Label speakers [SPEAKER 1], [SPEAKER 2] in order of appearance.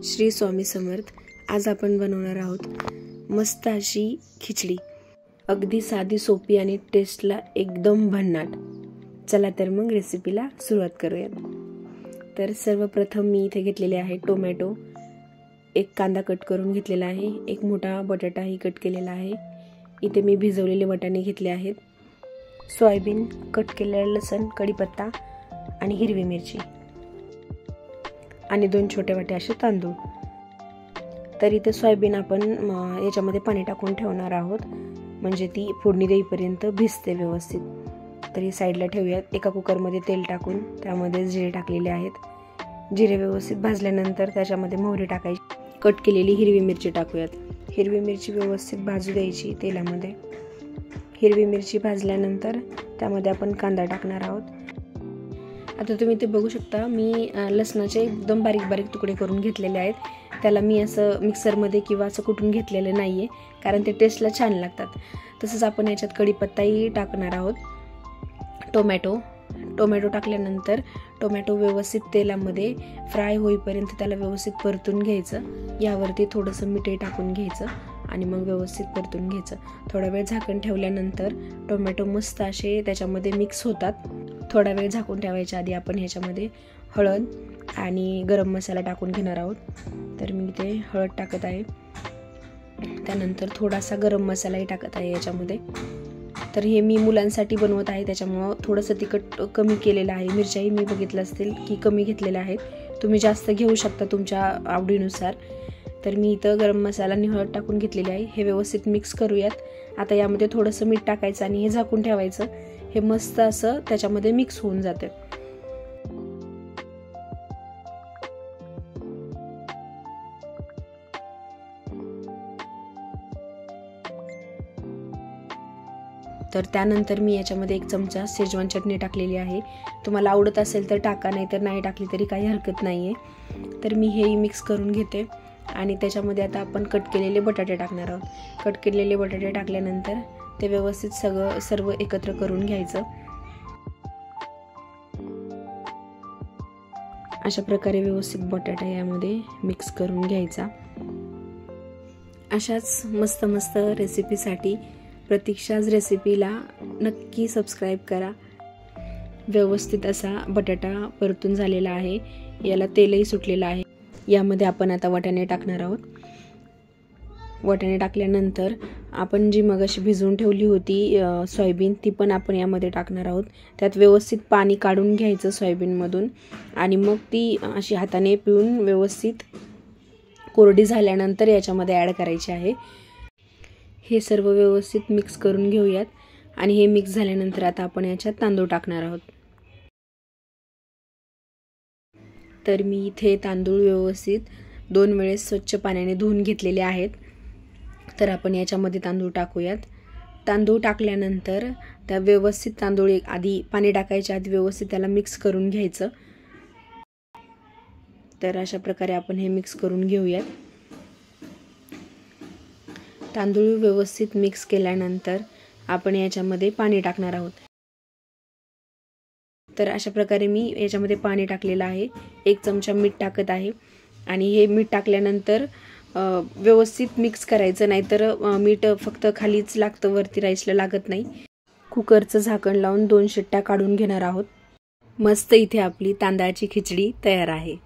[SPEAKER 1] श्री स्वामी समर्थ। आज आपण बनवणार आहोत मस्त अशी खिचडी, अगदी साधी सोपी आणि टेस्टला एकदम भन्नाट। चला तर मग रेसिपीला सुरुवात करूयात। तर सर्वप्रथम मी इथे घेतलेले आहे टोमॅटो, एक कांदा कट करून घेतलेला आहे, एक मोठा बटाटाही कट केलेला आहे। इथे मी भिजवलेले वाटाणे घेतले आहेत, सोयाबीन, कट केलेला लसूण, कढीपत्ता आणि हिरवी मिरची आणि 2 छोटे वाटे असे तांदूळ। तर इथे सोयाबीन आपण याच्यामध्ये पाणी टाकून ठेवणार आहोत, म्हणजे ती फोडणी देईपर्यंत भिजते व्यवस्थित। तर ही साईडला ठेवूयात। एका कुकरमध्ये तेल टाकून त्यामध्ये जिरे टाकलेले आहेत। जिरे व्यवस्थित भाजल्यानंतर त्याच्यामध्ये मोहरी टाकायची, कट केलेली हिरवी मिरची टाकूयात। हिरवी मिरची व्यवस्थित भाजू द्यायची तेलामध्ये। हिरवी मिरची भाजल्यानंतर त्यामध्ये आपण कांदा टाकणार आहोत। आता तुम्ही ते बघू शकता, मी लसणाचे एकदम बारीक बारीक तुकडे करून घेतलेले आहेत। त्याला मी असं मिक्सरमध्ये किंवा असं कुटून घेतलेलं नाहीये, कारण ते टेस्टला छान लागतात। तसंच आपण याच्यात कढीपत्ताही टाकणार आहोत। टोमॅटो टाकल्यानंतर टोमॅटो व्यवस्थित तेलामध्ये फ्राय होईपर्यंत त्याला व्यवस्थित परतून घ्यायचं। यावरती थोडंसं मीठही टाकून घ्यायचं आणि मग व्यवस्थित परतून घ्यायचं। थोडा वेळ झाकण ठेवल्यानंतर टोमॅटो मस्त असे त्याच्यामध्ये मिक्स होतात। थोडा वेळ झाकून ठेवायच्या आधी आपण ह्याच्यामध्ये हळद आणि गरम मसाला टाकून घेणार आहोत। तर मी इथे हळद टाकत आहे, त्यानंतर थोडासा गरम मसालाही टाकत आहे याच्यामध्ये। तर हे मी मुलांसाठी बनवत आहे, त्याच्यामुळं थोडंसं तिखट कमी केलेलं आहे। मिरच्याही मी बघितलं असतील की कमी घेतलेल्या आहेत, तुम्ही जास्त घेऊ शकता तुमच्या आवडीनुसार। तर मी इथं गरम मसाला आणि हळद टाकून घेतलेली आहे। हे व्यवस्थित मिक्स करूयात। आता यामध्ये थोडंसं मीठ टाकायचं आणि हे झाकून ठेवायचं। हे मस्त असं त्याच्यामध्ये मिक्स होऊन जाते। तर त्यानंतर मी याच्यामध्ये 1 चमचा शेजवान चटणी टाकलेली आहे। तुम्हाला आवडत असेल तर टाका, नाही तर नाही टाकली तरी काही हरकत नाहीये। तर मी हेही मिक्स करून घेते आणि त्याच्यामध्ये आता आपण कट केलेले बटाटे टाकणार आहोत। कट केलेले बटाटे टाकल्यानंतर ते व्यवस्थित सर्व एकत्र करून घ्यायचं। अशा प्रकारे व्यवस्थित बटाटा यामध्ये मिक्स करून घ्यायचा। अशाच मस्त मस्त रेसिपीसाठी प्रतीक्षाज रेसिपीला नक्की सबस्क्राईब करा। व्यवस्थित असा बटाटा परतून झालेला आहे, याला तेलही सुटलेलं आहे। यामध्ये आपण आता वाटाणे टाकणार आहोत। वाटाणे टाकल्यानंतर आपण जी मगाशी भिजवून ठेवली होती सोयाबीन, ती पण आपण यामध्ये टाकणार आहोत। त्यात व्यवस्थित पाणी काढून घ्यायचं सोयाबीनमधून आणि मग ती अशी हाताने पिळून व्यवस्थित कोरडी झाल्यानंतर याच्यामध्ये ॲड करायची आहे। हे सर्व व्यवस्थित मिक्स करून घेऊयात आणि हे मिक्स झाल्यानंतर आता आपण याच्यात तांदूळ टाकणार आहोत। तर मी इथे तांदूळ व्यवस्थित 2 वेळेस स्वच्छ पाण्याने धुवून घेतलेले आहेत। तर आपण याच्यामध्ये तांदूळ टाकूयात। तांदूळ टाकल्यानंतर त्या व्यवस्थित तांदूळ आधी पाणी टाकायच्या आधी व्यवस्थित त्याला मिक्स करून घ्यायचं। तर अशा प्रकारे आपण हे मिक्स करून घेऊयात। तांदूळ व्यवस्थित मिक्स केल्यानंतर आपण याच्यामध्ये पाणी टाकणार आहोत। तर अशा प्रकारे मी याच्यामध्ये पाणी टाकलेलं आहे। 1 चमचा मीठ टाकत आहे आणि हे मीठ टाकल्यानंतर व्यवस्थित मिक्स करायचं, नाहीतर मीठ फक्त खालीच लागतं, वरती राईसला लागत नाही। कुकरचं झाकण लावून 2 शिट्ट्या काढून घेणार आहोत। मस्त इथे आपली तांदळाची खिचडी तयार आहे।